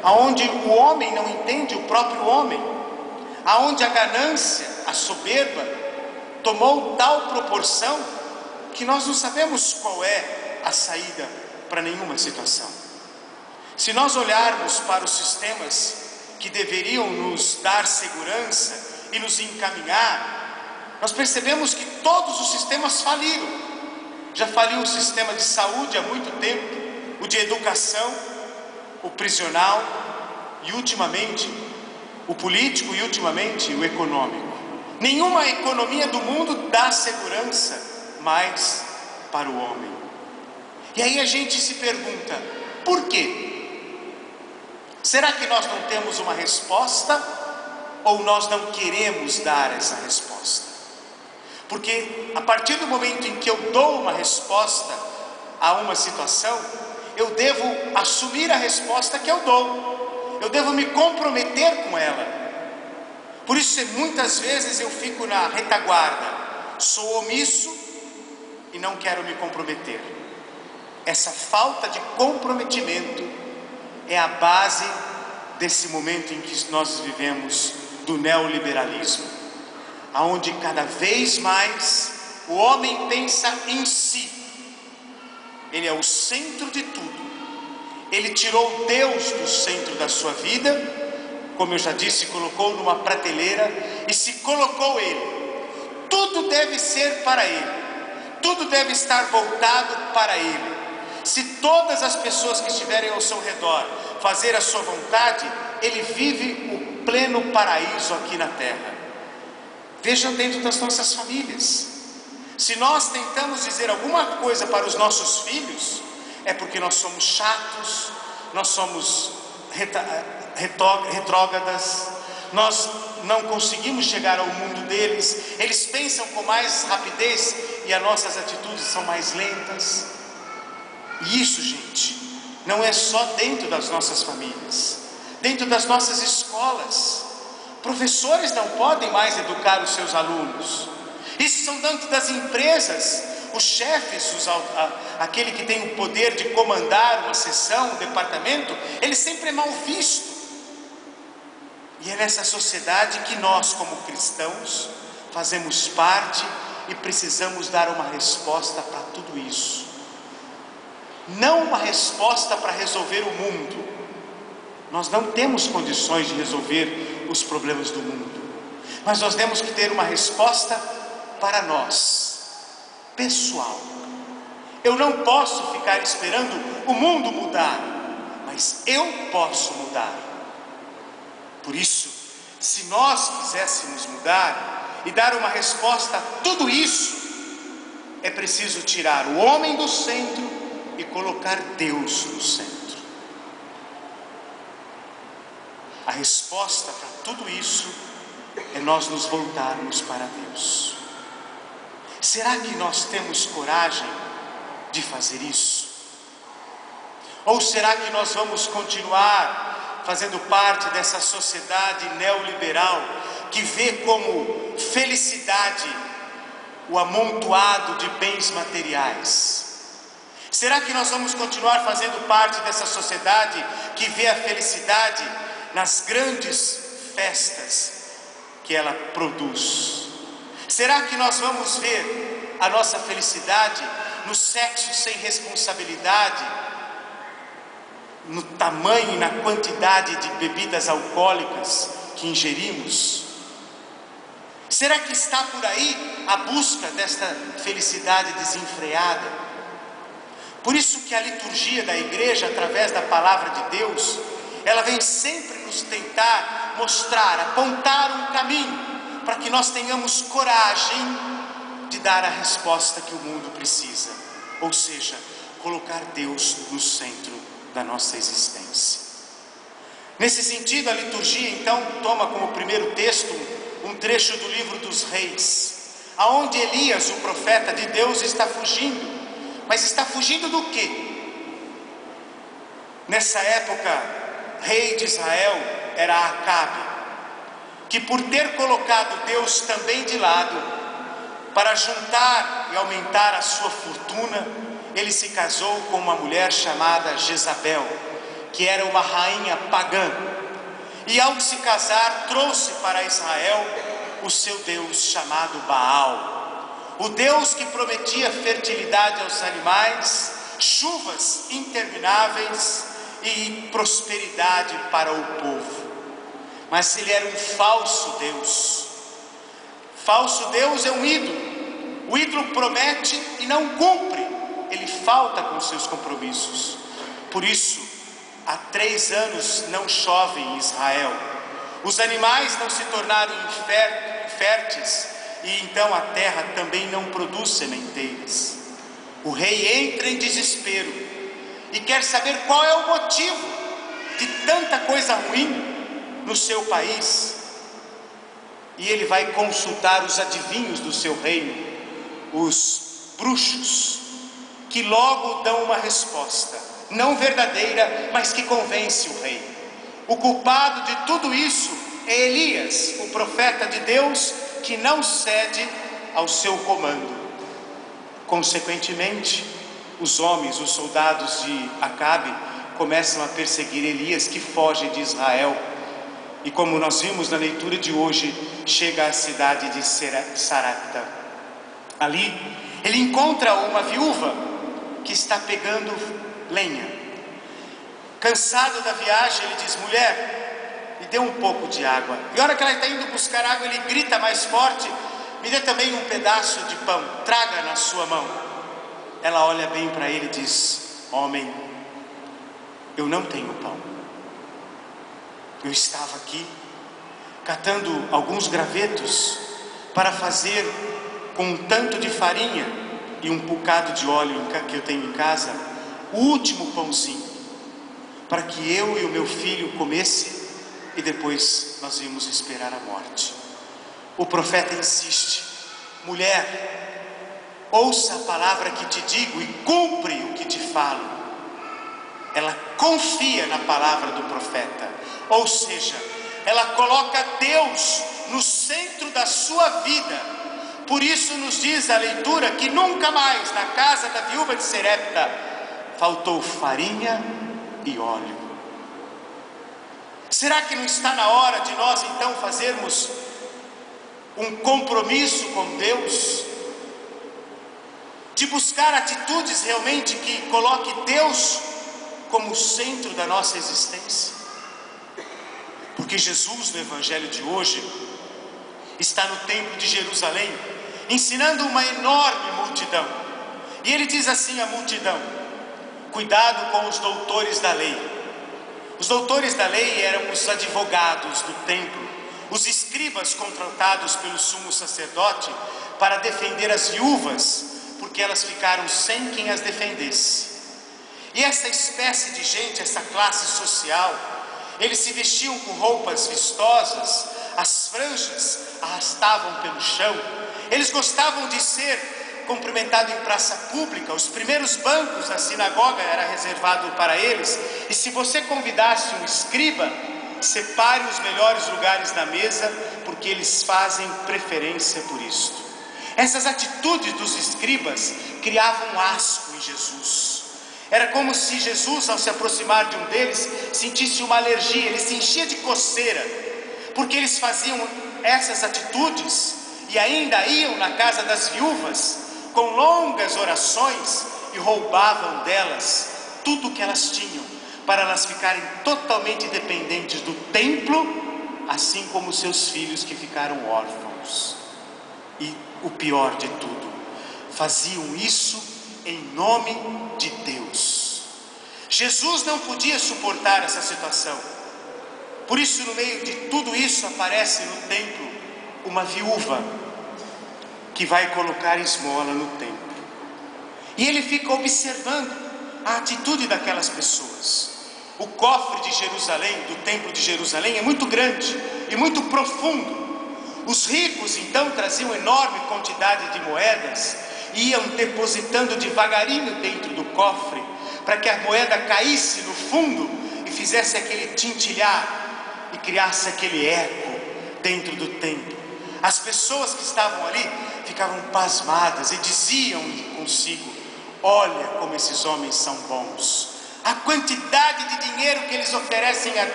aonde o homem não entende o próprio homem, aonde a ganância, a soberba tomou tal proporção que nós não sabemos qual é a saída para nenhuma situação. Se nós olharmos para os sistemas que deveriam nos dar segurança e nos encaminhar, nós percebemos que todos os sistemas faliram. Já faliu o sistema de saúde há muito tempo, o de educação, o prisional e ultimamente o político e ultimamente o econômico. Nenhuma economia do mundo dá segurança mais para o homem. E aí a gente se pergunta, por quê? Será que nós não temos uma resposta ou nós não queremos dar essa resposta? Porque a partir do momento em que eu dou uma resposta a uma situação, eu devo assumir a resposta que eu dou, eu devo me comprometer com ela. Por isso muitas vezes eu fico na retaguarda, sou omisso e não quero me comprometer. Essa falta de comprometimento é a base desse momento em que nós vivemos do neoliberalismo, aonde cada vez mais o homem pensa em si, ele é o centro de tudo, ele tirou Deus do centro da sua vida, como eu já disse, colocou numa prateleira e se colocou ele. Tudo deve ser para ele, tudo deve estar voltado para ele. Se todas as pessoas que estiverem ao seu redor fazer a sua vontade, ele vive o pleno paraíso aqui na terra. Vejam dentro das nossas famílias, se nós tentamos dizer alguma coisa para os nossos filhos, é porque nós somos chatos, nós somos retrógradas, nós não conseguimos chegar ao mundo deles, eles pensam com mais rapidez e as nossas atitudes são mais lentas. E isso, gente, não é só dentro das nossas famílias, dentro das nossas escolas. Professores não podem mais educar os seus alunos. Isso são dentro das empresas, os chefes, aquele que tem o poder de comandar uma seção, um departamento, ele sempre é mal visto. E é nessa sociedade que nós, como cristãos, fazemos parte e precisamos dar uma resposta para tudo isso. Não uma resposta para resolver o mundo. Nós não temos condições de resolver os problemas do mundo, mas nós temos que ter uma resposta para nós, pessoal. Eu não posso ficar esperando o mundo mudar, mas eu posso mudar. Por isso, se nós quiséssemos mudar e dar uma resposta a tudo isso, é preciso tirar o homem do centro e colocar Deus no centro. A resposta para tudo isso é nós nos voltarmos para Deus. Será que nós temos coragem de fazer isso? Ou será que nós vamos continuar fazendo parte dessa sociedade neoliberal que vê como felicidade o amontoado de bens materiais? Será que nós vamos continuar fazendo parte dessa sociedade que vê a felicidade nas grandes festas que ela produz? Será que nós vamos ver a nossa felicidade no sexo sem responsabilidade, no tamanho e na quantidade de bebidas alcoólicas que ingerimos? Será que está por aí a busca desta felicidade desenfreada? Por isso que a liturgia da igreja, através da palavra de Deus, ela vem sempre nos tentar mostrar, apontar um caminho, para que nós tenhamos coragem de dar a resposta que o mundo precisa, ou seja, colocar Deus no centro da nossa existência. Nesse sentido, a liturgia então toma como primeiro texto um trecho do livro dos Reis, aonde Elias, o profeta de Deus, está fugindo. Mas está fugindo do quê? Nessa época, rei de Israel era Acabe, que por ter colocado Deus também de lado, para juntar e aumentar a sua fortuna, ele se casou com uma mulher chamada Jezabel, que era uma rainha pagã, e ao se casar trouxe para Israel o seu Deus chamado Baal, o Deus que prometia fertilidade aos animais, chuvas intermináveis e prosperidade para o povo. Mas ele era um falso Deus. Falso Deus é um ídolo. O ídolo promete e não cumpre, ele falta com seus compromissos. Por isso, há 3 anos não chove em Israel, os animais não se tornaram férteis, e então a terra também não produz sementeiras. O rei entra em desespero e quer saber qual é o motivo de tanta coisa ruim no seu país. E ele vai consultar os adivinhos do seu reino, os bruxos, que logo dão uma resposta, não verdadeira, mas que convence o rei. O culpado de tudo isso é Elias, o profeta de Deus, que não cede ao seu comando. Consequentemente, os homens, os soldados de Acabe, começam a perseguir Elias, que foge de Israel. E como nós vimos na leitura de hoje, chega à cidade de Sarepta. Ali, ele encontra uma viúva que está pegando lenha. Cansado da viagem, ele diz: mulher, me dê um pouco de água. E a hora que ela está indo buscar água, ele grita mais forte: me dê também um pedaço de pão, traga na sua mão. Ela olha bem para ele e diz: homem, eu não tenho pão. Eu estava aqui catando alguns gravetos para fazer com um tanto de farinha e um bocado de óleo que eu tenho em casa, o último pãozinho, para que eu e o meu filho comessem e depois nós íamos esperar a morte. O profeta insiste: mulher, ouça a palavra que te digo e cumpre o que te falo. Ela confia na palavra do profeta, ou seja, ela coloca Deus no centro da sua vida. Por isso nos diz a leitura que nunca mais na casa da viúva de Sarepta faltou farinha e óleo. Será que não está na hora de nós então fazermos um compromisso com Deus, de buscar atitudes realmente que coloque Deus como o centro da nossa existência? Porque Jesus, no evangelho de hoje, está no templo de Jerusalém, ensinando uma enorme multidão, e ele diz assim à multidão: cuidado com os doutores da lei. Os doutores da lei eram os advogados do templo, os escribas contratados pelo sumo sacerdote para defender as viúvas, porque elas ficaram sem quem as defendesse. E essa espécie de gente, essa classe social, eles se vestiam com roupas vistosas, as franjas arrastavam pelo chão, eles gostavam de ser cumprimentados em praça pública. Os primeiros bancos da sinagoga era reservado para eles, e se você convidasse um escriba, separe os melhores lugares da mesa, porque eles fazem preferência por isto. Essas atitudes dos escribas criavam asco em Jesus. Era como se Jesus, ao se aproximar de um deles, sentisse uma alergia, ele se enchia de coceira, porque eles faziam essas atitudes e ainda iam na casa das viúvas com longas orações e roubavam delas tudo o que elas tinham, para elas ficarem totalmente dependentes do templo, assim como seus filhos que ficaram órfãos. E o pior de tudo, faziam isso em nome de Deus. Jesus não podia suportar essa situação. Por isso, no meio de tudo isso, aparece no templo uma viúva que vai colocar esmola no templo. E ele fica observando a atitude daquelas pessoas. O cofre de Jerusalém, do templo de Jerusalém, é muito grande e muito profundo. Os ricos então traziam enorme quantidade de moedas e iam depositando devagarinho dentro do cofre, para que a moeda caísse no fundo e fizesse aquele tintilhar e criasse aquele eco dentro do templo. As pessoas que estavam ali ficavam pasmadas e diziam consigo: olha como esses homens são bons. a quantidade de dinheiro que eles oferecem a Deus.